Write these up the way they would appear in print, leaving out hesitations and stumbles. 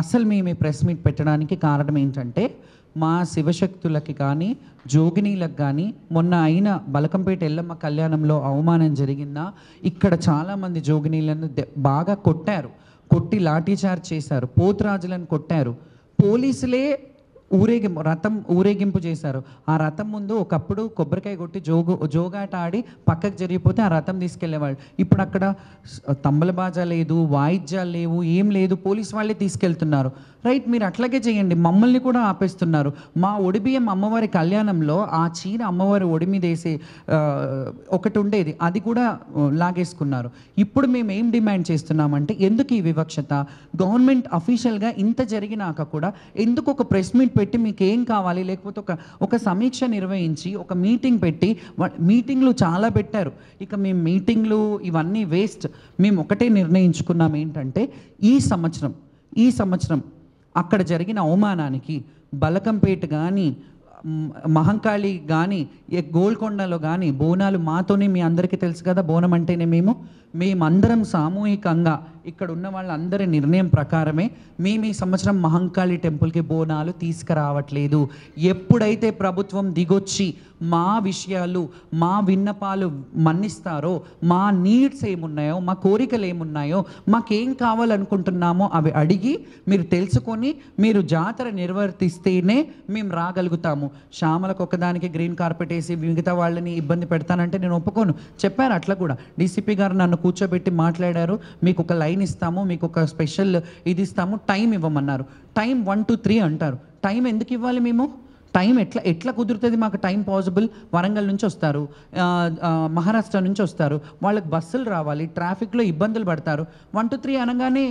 అసలు మేము ఈ ప్రెస్ మీట్ పెట్టడానికి కారణం ఏంటంటే, మా శివశక్తులకి కానీ, జోగినీలకు కానీ మొన్న అయిన బలకంపేట ఎల్లమ్మ కళ్యాణంలో అవమానం జరిగిందా? ఇక్కడ చాలామంది జోగినీలను బాగా కొట్టారు, కొట్టి లాఠీచార్జ్ చేశారు, పోతురాజులను కొట్టారు. పోలీసులే రథం ఊరేగింపు చేశారు. ఆ రథం ముందు ఒకప్పుడు కొబ్బరికాయ కొట్టి జోగాట ఆడి పక్కకు జరిగిపోతే ఆ రథం తీసుకెళ్లేవాళ్ళు. ఇప్పుడు అక్కడ తంబలబాజా లేదు, వాయిద్యాలు లేవు, ఏం లేదు, పోలీస్ వాళ్ళే తీసుకెళ్తున్నారు. రైట్, మీరు అట్లాగే చేయండి, మమ్మల్ని కూడా ఆపేస్తున్నారు. మా ఒడిబియ్యం అమ్మవారి కళ్యాణంలో ఆ చీర అమ్మవారి ఒడి మీద వేసే ఒకటి ఉండేది, అది కూడా లాగేసుకున్నారు. ఇప్పుడు మేము ఏం డిమాండ్ చేస్తున్నామంటే, ఎందుకు ఈ వివక్షత? గవర్నమెంట్ అఫీషియల్గా ఇంత జరిగినాక కూడా ఎందుకు ఒక ప్రెస్ మీట్ పెట్టి మీకు ఏం కావాలి, లేకపోతే ఒక సమీక్ష నిర్వహించి ఒక మీటింగ్ పెట్టి, మీటింగ్లు చాలా పెట్టారు. ఇక మేము మీటింగ్లు ఇవన్నీ వేస్ట్. మేము ఒకటే నిర్ణయించుకున్నాం ఏంటంటే, ఈ సంవత్సరం అక్కడ జరిగిన అవమానానికి బలకంపేట కానీ, మహంకాళి కానీ, గోల్కొండలో కానీ బోనాలు మాతోనే, మీ అందరికీ తెలుసు కదా, బోనం అంటేనే మేమందరం సామూహికంగా ఇక్కడ ఉన్న వాళ్ళందరి నిర్ణయం ప్రకారమే మేము ఈ సంవత్సరం మహంకాళి టెంపుల్కి బోనాలు తీసుకురావట్లేదు. ఎప్పుడైతే ప్రభుత్వం దిగొచ్చి మా విషయాలు, మా విన్నపాలు మన్నిస్తారో, మా నీడ్స్ ఏమున్నాయో, మా కోరికలు ఏమున్నాయో, మాకేం కావాలనుకుంటున్నామో అవి అడిగి మీరు తెలుసుకొని మీరు జాతర నిర్వర్తిస్తేనే మేము రాగలుగుతాము. శ్యామలకు ఒకదానికి గ్రీన్ కార్పెట్ వేసి మిగతా వాళ్ళని ఇబ్బంది పెడతానంటే నేను ఒప్పుకోను. చెప్పారు అట్లా కూడా, డీసీపీ గారు నన్ను కూర్చోబెట్టి మాట్లాడారు. మీకు ఒక లైన్ ఇస్తాము, మీకు ఒక స్పెషల్ ఇది ఇస్తాము, టైం ఇవ్వమన్నారు. టైం 1 to 3 అంటారు. టైం ఎందుకు ఇవ్వాలి? మేము టైం ఎట్లా కుదురుతుంది? మాకు టైం పాసిబుల్? వరంగల్ నుంచి వస్తారు, మహారాష్ట్ర నుంచి వస్తారు, వాళ్ళకి బస్సులు రావాలి, ట్రాఫిక్లో ఇబ్బందులు పడతారు. 1 to 3 అనగానే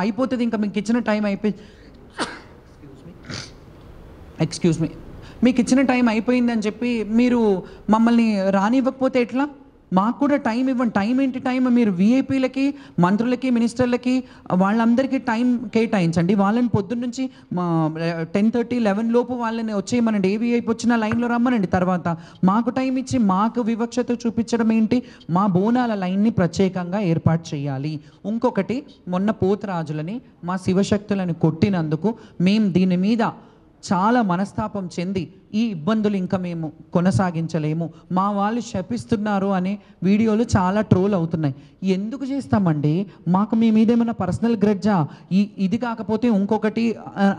అయిపోతుంది, ఇంకా మీకు ఇచ్చిన టైం ఎక్స్క్యూజ్ మీ మీకు ఇచ్చిన టైం అయిపోయిందని చెప్పి మీరు మమ్మల్ని రానివ్వకపోతే ఎట్లా? మాకు కూడా టైం ఇవ్వండి. టైం ఏంటి? టైం మీరు వీఐపీలకి, మంత్రులకి, మినిస్టర్లకి వాళ్ళందరికీ టైం కేటాయించండి. వాళ్ళని పొద్దున్న నుంచి 10:30, 11 లోపు వాళ్ళని వచ్చేయమనండి. ఏ వీఐపీ వచ్చినా లైన్లో రమ్మనండి. తర్వాత మాకు టైం ఇచ్చి మాకు వివక్షత చూపించడం ఏంటి? మా బోనాల లైన్ని ప్రత్యేకంగా ఏర్పాటు చేయాలి. ఇంకొకటి, మొన్న పోతురాజులని, మా శివశక్తులని కొట్టినందుకు మేము దీని మీద చాలా మనస్తాపం చెంది ఈ ఇబ్బందులు ఇంకా మేము కొనసాగించలేము, మా వాళ్ళు శపిస్తున్నారు అనే వీడియోలు చాలా ట్రోల్ అవుతున్నాయి. ఎందుకు చేస్తామండి? మాకు మీ మీద ఏమైనా పర్సనల్ గ్రడ్జా? ఇది కాకపోతే ఇంకొకటి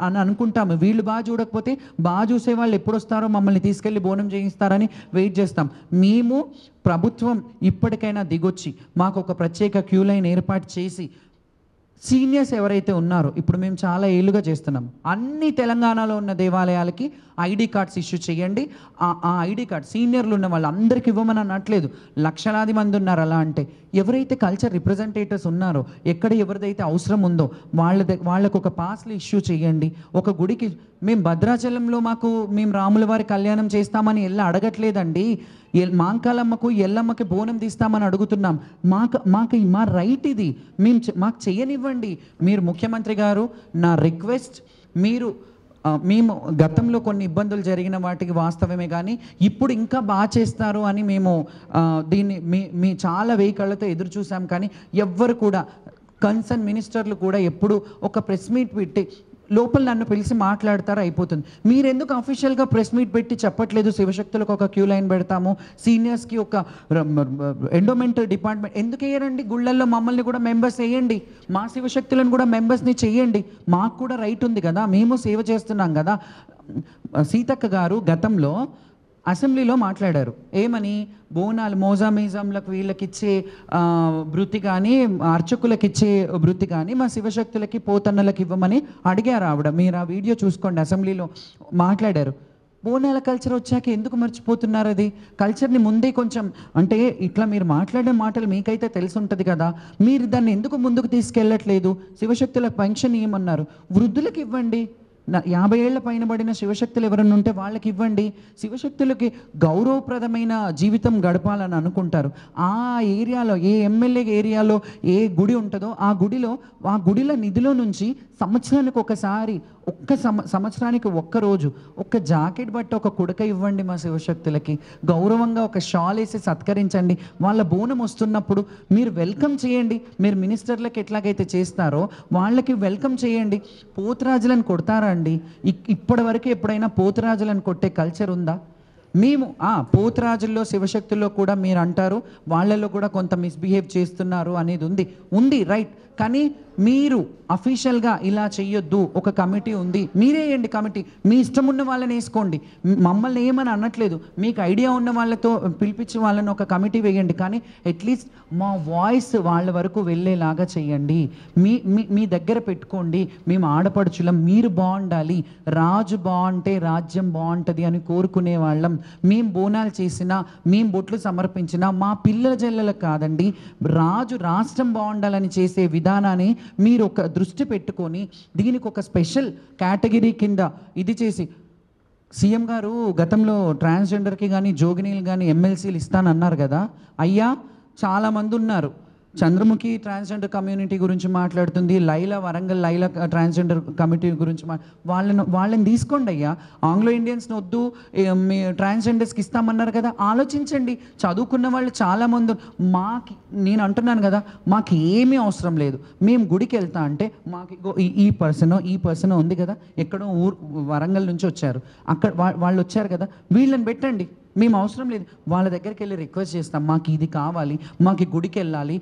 అని అనుకుంటాము. వీళ్ళు బాగా చూడకపోతే బాగా చూసే వాళ్ళు ఎప్పుడు వస్తారో మమ్మల్ని తీసుకెళ్ళి బోనం చేయిస్తారని వెయిట్ చేస్తాం. మేము ప్రభుత్వం ఇప్పటికైనా దిగొచ్చి మాకు ఒక ప్రత్యేక క్యూ లైన్ ఏర్పాటు చేసి, సీనియర్స్ ఎవరైతే ఉన్నారో, ఇప్పుడు మేము చాలా ఏళ్ళుగా చేస్తున్నాం, అన్ని తెలంగాణలో ఉన్న దేవాలయాలకి ఐడి కార్డ్స్ ఇష్యూ చేయండి. ఆ ఐడి కార్డ్ సీనియర్లు ఉన్న వాళ్ళందరికీ ఇవ్వమని అనట్లేదు, లక్షలాది మంది ఉన్నారు. అలా అంటే ఎవరైతే కల్చర్ రిప్రజెంటేటివ్స్ ఉన్నారో, ఎక్కడ ఎవరిదైతే అవసరం ఉందో వాళ్ళకు ఒక పాస్లు ఇష్యూ చేయండి. ఒక గుడికి మేము భద్రాచలంలో మేము రాముల వారి కళ్యాణం చేస్తామని అడగట్లేదండి. మాంకాలమ్మకు, ఎల్లమ్మకి బోనం తీస్తామని అడుగుతున్నాం. మా రైట్ ఇది, మాకు చేయనివ్వండి. మీరు ముఖ్యమంత్రి గారు, నా రిక్వెస్ట్, మేము గతంలో కొన్ని ఇబ్బందులు జరిగిన వాటికి వాస్తవమే, కానీ ఇప్పుడు ఇంకా బాగా చేస్తారు అని మేము దీన్ని మీ చాలా వెయ్యి కళ్ళతో ఎదురు చూసాం. కానీ ఎవ్వరు కూడా, కన్సర్న్ మినిస్టర్లు కూడా ఎప్పుడు ఒక ప్రెస్ మీట్ పెట్టి లోపల నన్ను పిలిచి మాట్లాడతారు, అయిపోతుంది. మీరెందుకు అఫీషియల్గా ప్రెస్ మీట్ పెట్టి చెప్పట్లేదు? శివశక్తులకు ఒక క్యూ లైన్ పెడతాము, సీనియర్స్కి ఒక ఎండోమెంట్ డిపార్ట్మెంట్ ఎందుకు వేయరండి? గుళ్ళల్లో మమ్మల్ని కూడా మెంబర్స్ వేయండి, మా శివశక్తులను కూడా మెంబర్స్ని చేయండి. మాకు కూడా రైట్ ఉంది కదా, మేము సేవ చేస్తున్నాం కదా. సీతక్క గారు గతంలో అసెంబ్లీలో మాట్లాడారు, ఏమని? బోనాలు మోజామీజంలకు వీళ్ళకిచ్చే వృత్తి కానీ, అర్చకులకు ఇచ్చే వృత్తి కానీ మా శివశక్తులకి, పోతన్నలకు ఇవ్వమని అడిగారు ఆవిడ. మీరు ఆ వీడియో చూసుకోండి, అసెంబ్లీలో మాట్లాడారు. బోనాల కల్చర్ వచ్చాక ఎందుకు మర్చిపోతున్నారు? అది కల్చర్ని ముందే కొంచెం, అంటే ఇట్లా మీరు మాట్లాడే మాటలు మీకైతే తెలిసి ఉంటుంది కదా, మీరు దాన్ని ఎందుకు ముందుకు తీసుకెళ్ళట్లేదు? శివశక్తులకు పెన్షన్ ఇవ్వమన్నారు, వృద్ధులకు ఇవ్వండి. 50 ఏళ్ల పైన పడిన శివశక్తులు ఎవరన్నా ఉంటే వాళ్ళకి ఇవ్వండి. శివశక్తులకి గౌరవప్రదమైన జీవితం గడపాలని అనుకుంటారు. ఆ ఏరియాలో, ఏ ఎమ్మెల్యే ఏరియాలో ఏ గుడి ఉంటుందో ఆ గుడిలో నిధిలో నుంచి సంవత్సరానికి ఒకసారి సంవత్సరానికి ఒక్కరోజు ఒక్క జాకెట్ బట్టి ఒక కుడక ఇవ్వండి మా శివశక్తులకి, గౌరవంగా ఒక షాల్ వేసి సత్కరించండి. వాళ్ళ బోనం వస్తున్నప్పుడు మీరు వెల్కమ్ చేయండి. మీరు మినిస్టర్లకు ఎట్లాగైతే చేస్తారో వాళ్ళకి వెల్కమ్ చేయండి. పోతురాజులను కొడతారా అండి? ఇప్పటి వరకు ఎప్పుడైనా పోతురాజులను కొట్టే కల్చర్ ఉందా? మేము పోతురాజుల్లో శివశక్తుల్లో కూడా మీరు అంటారు వాళ్ళల్లో కూడా కొంత మిస్బిహేవ్ చేస్తున్నారు అనేది ఉంది రైట్. కానీ మీరు అఫీషియల్గా ఇలా చెయ్యొద్దు, ఒక కమిటీ ఉంది, మీరే వేయండి కమిటీ. మీ ఇష్టం ఉన్న వాళ్ళని వేసుకోండి, మమ్మల్ని ఏమని అనట్లేదు. మీకు ఐడియా ఉన్న వాళ్ళతో పిలిపించి వాళ్ళని ఒక కమిటీ వేయండి. కానీ అట్లీస్ట్ మా వాయిస్ వాళ్ళ వరకు వెళ్ళేలాగా చేయండి. మీ దగ్గర పెట్టుకోండి. మేము ఆడపడుచులం, మీరు బాగుండాలి, రాజు బాగుంటే రాజ్యం బాగుంటుంది అని కోరుకునే వాళ్ళం. మేము బోనాలు చేసినా, మేము బొట్లు సమర్పించినా మా పిల్లల జల్లలకు కాదండి, రాజు రాష్ట్రం బాగుండాలని చేసే విధానాన్ని మీరు ఒక దృష్టి పెట్టుకొని దీనికి ఒక స్పెషల్ కేటగిరీ కింద ఇది చేసి, సీఎం గారు గతంలో ట్రాన్స్జెండర్కి కానీ జోగినీలు కానీ ఎమ్మెల్సీలు ఇస్తానన్నారు కదా అయ్యా. చాలామంది ఉన్నారు, చంద్రముఖి ట్రాన్స్జెండర్ కమ్యూనిటీ గురించి మాట్లాడుతుంది, లైలా వరంగల్ లైలా ట్రాన్స్జెండర్ కమిటీ గురించి వాళ్ళని తీసుకోండి అయ్యా. ఆంగ్లో ఇండియన్స్ని వద్దు, మీ ట్రాన్స్జెండర్స్కి ఇస్తామన్నారు కదా, ఆలోచించండి. చదువుకున్న వాళ్ళు చాలామంది నేను అంటున్నాను కదా, మాకు ఏమీ అవసరం లేదు. మేము గుడికి వెళ్తా అంటే మాకు ఈ పర్సన్ ఉంది కదా, ఎక్కడో వరంగల్ నుంచి వచ్చారు, అక్కడ వాళ్ళు వచ్చారు కదా, వీళ్ళని పెట్టండి. మేము అవసరం లేదు, వాళ్ళ దగ్గరికి వెళ్ళి రిక్వెస్ట్ చేస్తాం, మాకు ఇది కావాలి, మాకు గుడికి వెళ్ళాలి,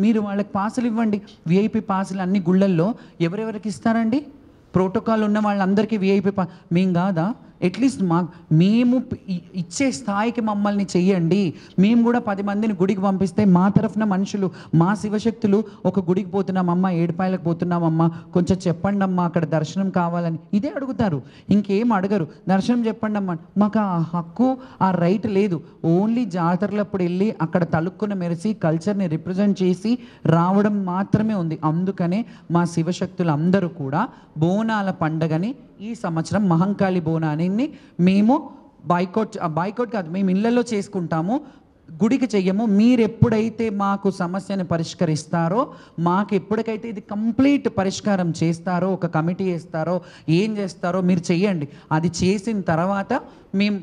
మీరు వాళ్ళకి పాసులు ఇవ్వండి. విఐపి పాసులు అన్ని గుళ్ళల్లో ఎవరెవరికి ఇస్తారండి? ప్రోటోకాల్ ఉన్న వాళ్ళందరికీ విఐపి మేము కాదా? అట్లీస్ట్ మేము ఇచ్చే స్థాయికి మమ్మల్ని చెయ్యండి. మేము కూడా 10 మందిని గుడికి పంపిస్తే మా తరఫున మనుషులు, మా శివశక్తులు ఒక గుడికి పోతున్నామమ్మా, ఏడుపాయలకు పోతున్నామమ్మా, కొంచెం చెప్పండి అమ్మా అక్కడ దర్శనం కావాలని ఇదే అడుగుతారు, ఇంకేం అడగరు. దర్శనం చెప్పండి అమ్మా. మాకు ఆ హక్కు, ఆ రైట్ లేదు. ఓన్లీ జాతరలప్పుడు వెళ్ళి అక్కడ తలుక్కున మెరిసి కల్చర్ని రిప్రజెంట్ చేసి రావడం మాత్రమే ఉంది. అందుకనే మా శివశక్తులు అందరూ కూడా బోనాల పండగని ఈ సంవత్సరం మహంకాళి బోనాన్ని మేము బాయ్కాట్ కాదు, మేము ఇళ్లలో చేసుకుంటాము, గుడికి చెయ్యము. మీరు ఎప్పుడైతే మాకు సమస్యను పరిష్కరిస్తారో, మాకు ఎప్పటికైతే ఇది కంప్లీట్ పరిష్కారం చేస్తారో, ఒక కమిటీ వేస్తారో, ఏం చేస్తారో మీరు చెయ్యండి. అది చేసిన తర్వాత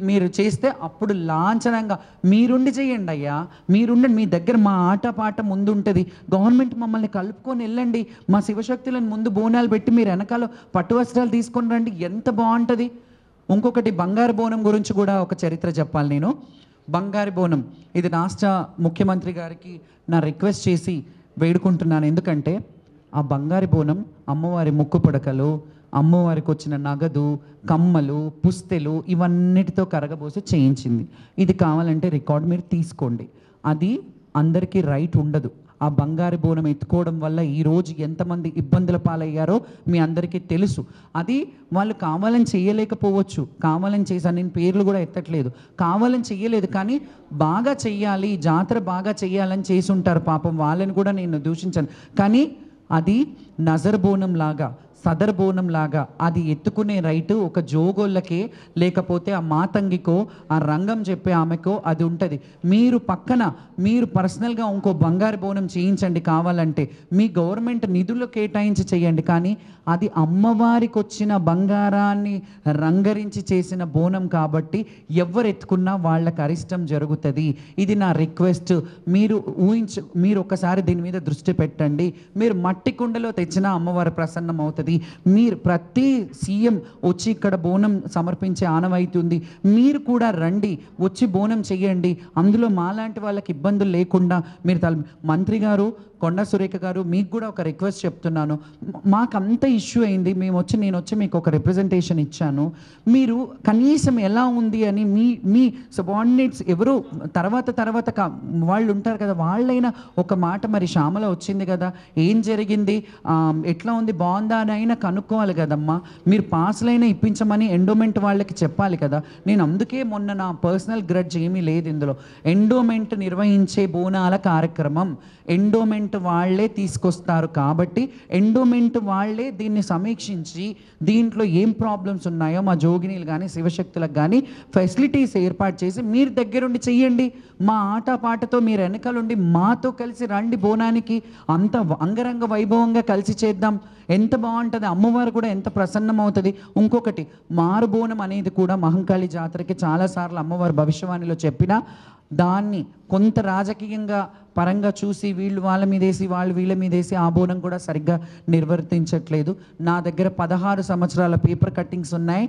మీరు చేస్తే అప్పుడు లాంఛనంగా మీరుండి చేయండి అయ్యా. మీరుండండి, మీ దగ్గర మా ఆటపాట ముందు ఉంటుంది. గవర్నమెంట్ మమ్మల్ని కలుపుకొని వెళ్ళండి. మా శివశక్తులను ముందు బోనాలు పెట్టి మీరు వెనకాల పట్టు వస్త్రాలు తీసుకొని రండి, ఎంత బాగుంటుంది. ఇంకొకటి బంగారు బోనం గురించి కూడా ఒక చరిత్ర చెప్పాలి నేను. బంగారు బోనం ఇది రాష్ట్ర ముఖ్యమంత్రి గారికి నా రిక్వెస్ట్ చేసి వేడుకుంటున్నాను. ఎందుకంటే ఆ బంగారు బోనం అమ్మవారి ముక్కు పుడకలు, అమ్మవారికి వచ్చిన నగదు, కమ్మలు, పుస్తెలు ఇవన్నిటితో కరగబోసి చేయించింది. ఇది కావాలంటే రికార్డ్ మీరు తీసుకోండి. అది అందరికీ రైట్ ఉండదు. ఆ బంగారు బోనం ఎత్తుకోవడం వల్ల ఈరోజు ఎంతమంది ఇబ్బందుల పాలయ్యారో మీ అందరికీ తెలుసు. అది వాళ్ళు కావాలని చేయలేకపోవచ్చు, కావాలని చేశాను, నేను పేర్లు కూడా ఎత్తట్లేదు, కావాలని చెయ్యలేదు, కానీ బాగా చెయ్యాలి, జాతర బాగా చెయ్యాలని చేసి ఉంటారు పాపం, వాళ్ళని కూడా నేను దూషించాను. కానీ అది నజర్ బోనం లాగా, సదర్ బోనం లాగా అది ఎత్తుకునే రైటు ఒక జోగోళ్ళకే, లేకపోతే ఆ మాతంగికో, ఆ రంగం చెప్పే ఆమెకో అది ఉంటుంది. మీరు పర్సనల్గా ఇంకో బంగారు బోనం చేయించండి కావాలంటే, మీ గవర్నమెంట్ నిధులు కేటాయించి చేయండి. కానీ అది అమ్మవారికి వచ్చిన బంగారాన్ని రంగరించి చేసిన బోనం కాబట్టి ఎవరు ఎత్తుకున్నా వాళ్ళకి అరిష్టం జరుగుతుంది. ఇది నా రిక్వెస్ట్. మీరు ఒకసారి దీని మీద దృష్టి పెట్టండి. మీరు మట్టి కుండలో తెచ్చినా అమ్మవారి ప్రసన్నం అవుతుంది. మీరు ప్రతి సీఎం వచ్చి ఇక్కడ బోనం సమర్పించే ఆనవాయితీ ఉంది. మీరు కూడా రండి, వచ్చి బోనం చెయ్యండి. అందులో మాలాంటి వాళ్ళకి ఇబ్బందులు లేకుండా మీరు మంత్రి గారు, కొండా సురేఖ గారు, మీకు కూడా ఒక రిక్వెస్ట్ చెప్తున్నాను. మాకు అంత ఇష్యూ అయింది, నేను వచ్చి మీకు ఒక రిప్రజెంటేషన్ ఇచ్చాను. మీరు కనీసం ఎలా ఉంది అని మీ సబార్డినేట్స్ ఎవరు తర్వాత వాళ్ళు ఉంటారు కదా, వాళ్ళైనా ఒక మాట, మరి శ్యామల వచ్చింది కదా, ఏం జరిగింది, ఎట్లా ఉంది, బాగుందా అని అయినా కనుక్కోవాలి కదమ్మా. మీరు పాసులైనా ఇప్పించమని ఎండోమెంట్ వాళ్ళకి చెప్పాలి కదా. నేను అందుకే మొన్న నా పర్సనల్ గ్రడ్జ్ ఏమీ లేదు ఇందులో. ఎండోమెంట్ నిర్వహించే బోనాల కార్యక్రమం, ఎండోమెంట్ ఎండోమెంట్ వాళ్ళే తీసుకొస్తారు కాబట్టి ఎండోమెంట్ వాళ్ళే దీన్ని సమీక్షించి దీంట్లో ఏం ప్రాబ్లమ్స్ ఉన్నాయో మా జోగినీలు కానీ శివశక్తులకు కానీ ఫెసిలిటీస్ ఏర్పాటు చేసి మీరు దగ్గరుండి చెయ్యండి. మా ఆటపాటతో మీరు వెనకాలండి మాతో కలిసి రండి బోనానికి, అంత అంగరంగ వైభవంగా కలిసి చేద్దాం. ఎంత బాగుంటుంది, అమ్మవారు కూడా ఎంత ప్రసన్నం అవుతుంది. ఇంకొకటి మారుబోనం అనేది కూడా మహంకాళి జాతరకి చాలాసార్లు అమ్మవారు భవిష్యవాణిలో చెప్పినా దాన్ని కొంత రాజకీయంగా పరంగా చూసి వీళ్ళు వాళ్ళ మీదేసి వాళ్ళు వీళ్ళ మీదేసి ఆ బోనం కూడా సరిగ్గా నిర్వర్తించట్లేదు. నా దగ్గర 16 సంవత్సరాల పేపర్ కట్టింగ్స్ ఉన్నాయి.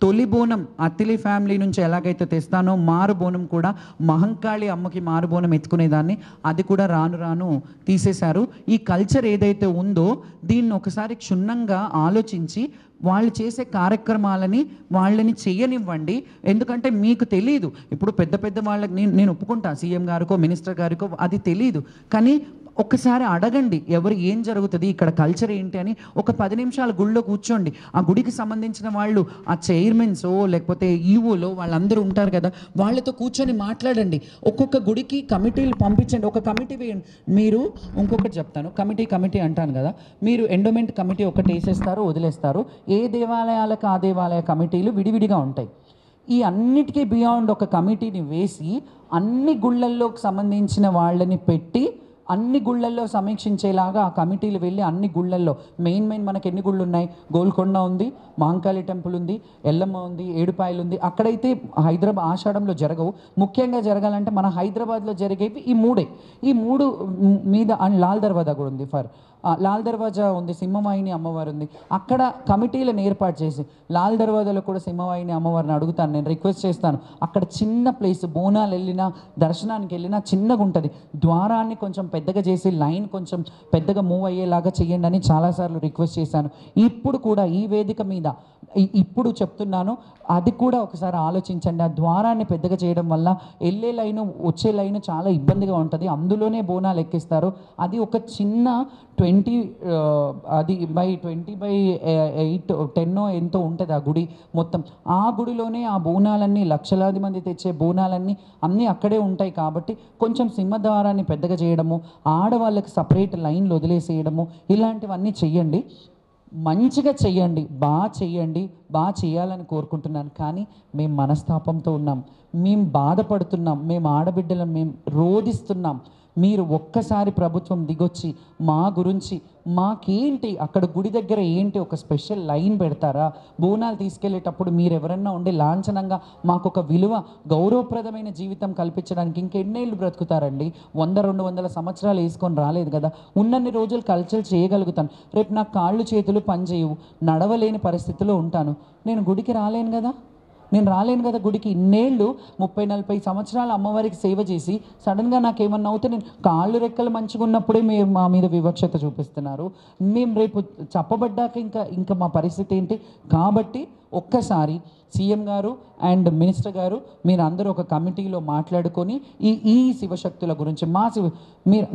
తొలి బోనం అత్తిలి ఫ్యామిలీ నుంచి ఎలాగైతే తెస్తానో మారు బోనం కూడా మహంకాళి అమ్మకి మారు బోనం ఎత్తుకునేదాన్ని, అది కూడా రాను రాను తీసేశారు. ఈ కల్చర్ ఏదైతే ఉందో దీన్ని ఒకసారి క్షుణ్ణంగా ఆలోచించి వాళ్ళు చేసే కార్యక్రమాలని వాళ్ళని చేయనివ్వండి. ఎందుకంటే మీకు తెలియదు, ఇప్పుడు పెద్ద పెద్ద వాళ్ళకి నేను ఒప్పుకుంటా, సీఎం గారికో మినిస్టర్ గారికో అది తెలియదు, కానీ ఒక్కసారి అడగండి ఎవరు ఏం జరుగుతుంది ఇక్కడ కల్చర్ ఏంటి అని. ఒక 10 నిమిషాలు గుళ్ళో కూర్చోండి. ఆ గుడికి సంబంధించిన వాళ్ళు, ఆ చైర్మన్సో లేకపోతే ఈవోలో వాళ్ళందరూ ఉంటారు కదా, వాళ్ళతో కూర్చొని మాట్లాడండి. ఒక్కొక్క గుడికి కమిటీలు పంపించండి, ఒక కమిటీ వేయండి. మీరు ఇంకొకటి చెప్తాను, కమిటీ అంటాను కదా, మీరు ఎండోమెంట్ కమిటీ ఒకటి వేసేస్తారు, వదిలేస్తారు. ఏ దేవాలయాలకు ఆ దేవాలయ కమిటీలు విడివిడిగా ఉంటాయి. ఈ అన్నిటికీ బియాండ్ ఒక కమిటీని వేసి అన్ని గుళ్ళల్లోకి సంబంధించిన వాళ్ళని పెట్టి అన్ని గుళ్ళల్లో సమీక్షించేలాగా ఆ కమిటీలు వెళ్ళి అన్ని గుళ్ళల్లో మెయిన్ మనకి ఎన్ని గుళ్ళు ఉన్నాయి, గోల్కొండ ఉంది, మహంకాళి టెంపుల్ ఉంది, ఎల్లమ్మ ఉంది, ఏడుపాయలు ఉంది. అక్కడైతే హైదరాబాద్ ఆషాఢంలో జరగవు. ముఖ్యంగా జరగాలంటే మన హైదరాబాద్లో జరిగేవి ఈ మూడు మీద. అండ్ లాల్ దర్వాజా కూడా ఉంది, లాల్ దర్వాజా ఉంది, సింహవాహిని అమ్మవారు ఉంది. అక్కడ కమిటీలను ఏర్పాటు చేసి లాల్ దర్వాజాలో కూడా సింహవాహిని అమ్మవారిని అడుగుతాను, నేను రిక్వెస్ట్ చేస్తాను. అక్కడ చిన్న ప్లేస్, బోనాలు వెళ్ళినా దర్శనానికి వెళ్ళినా చిన్నగా ఉంటుంది, ద్వారాన్ని కొంచెం పెద్దగా చేసి లైన్ కొంచెం పెద్దగా మూవ్ అయ్యేలాగా చేయండి అని చాలాసార్లు రిక్వెస్ట్ చేశాను. ఇప్పుడు కూడా ఈ వేదిక మీద ఇప్పుడు చెప్తున్నాను, అది కూడా ఒకసారి ఆలోచించండి. ఆ ద్వారాన్ని పెద్దగా చేయడం వల్ల వెళ్ళే లైను వచ్చే లైను చాలా ఇబ్బందిగా ఉంటుంది, అందులోనే బోనాలు ఎక్కిస్తారు. అది ఒక చిన్న 20 by 8 10 ఎంతో ఉంటుంది ఆ గుడి మొత్తం. ఆ గుడిలోనే ఆ బోనాలన్నీ లక్షలాది మంది తెచ్చే బోనాలన్నీ అన్నీ అక్కడే ఉంటాయి. కాబట్టి కొంచెం సింహద్వారాన్ని పెద్దగా చేయడము, ఆడవాళ్ళకి సపరేట్ లైన్లు వదిలేసేయడము, ఇలాంటివన్నీ చెయ్యండి. మంచిగా చెయ్యండి, బాగా చేయాలని కోరుకుంటున్నాను. కానీ మేము మనస్తాపంతో ఉన్నాం, మేము బాధపడుతున్నాం, మేము ఆడబిడ్డలం, మేము రోధిస్తున్నాం. మీరు ఒక్కసారి ప్రభుత్వం దిగొచ్చి మా గురించి మాకేంటి అక్కడ గుడి దగ్గర ఏంటి ఒక స్పెషల్ లైన్ పెడతారా? బోనాలు తీసుకెళ్లేటప్పుడు మీరు ఎవరన్నా ఉండి లాంఛనంగా మాకు ఒక విలువ గౌరవప్రదమైన జీవితం కల్పించడానికి ఇంకెన్నేళ్ళు బ్రతుకుతారండి? 100-200 సంవత్సరాలు వేసుకొని రాలేదు కదా. ఉన్నన్ని రోజులు కల్చర్ చేయగలుగుతాను. రేపు నాకు కాళ్ళు చేతులు పనిచేయవు, నడవలేని పరిస్థితిలో ఉంటాను, నేను గుడికి రాలేను కదా. గుడికి ఇన్నేళ్ళు 30-40 సంవత్సరాలు అమ్మవారికి సేవ చేసి సడన్గా నాకేమన్నా అవుతే నేను కాళ్ళు రెక్కలు మంచిగా ఉన్నప్పుడే మీరు మా మీద వివక్షత చూపిస్తున్నారు. మేము రేపు చెప్పబడ్డాక ఇంకా మా పరిస్థితి ఏంటి? కాబట్టి ఒక్కసారి సీఎం గారు అండ్ మినిస్టర్ గారు మీరు అందరూ ఒక కమిటీలో మాట్లాడుకొని ఈ శివశక్తుల గురించి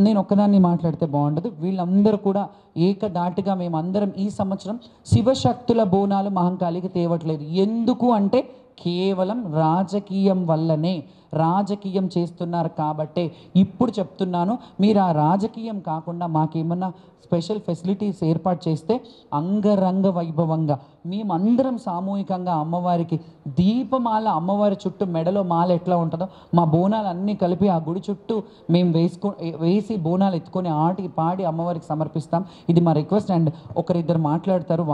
నేను ఒక్కదాన్ని మాట్లాడితే బాగుండదు, వీళ్ళందరూ కూడా ఏకదాటిగా మేమందరం ఈ సంవత్సరం శివశక్తుల బోనాలు మహంకాళికి తేవట్లేదు. ఎందుకు అంటే కేవలం రాజకీయం వల్లనే, రాజకీయం చేస్తున్నారు కాబట్టే ఇప్పుడు చెప్తున్నాను. మీరు ఆ రాజకీయం కాకుండా మాకేమన్నా స్పెషల్ ఫెసిలిటీస్ ఏర్పాటు చేస్తే అంగరంగ వైభవంగా మేమందరం సామూహికంగా అమ్మవారికి దీపమాల, అమ్మవారి చుట్టూ మెడలో మాల ఎట్లా ఉంటుందో మా బోనాలు అన్నీ కలిపి ఆ గుడి చుట్టూ మేము వేసి బోనాలు ఎత్తుకొని ఆటి పాడి అమ్మవారికి సమర్పిస్తాం. ఇది మా రిక్వెస్ట్. అండ్ ఒకరిద్దరు మాట్లాడతారు,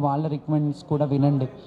వాళ్ళ రిక్వెస్ట్స్ కూడా వినండి.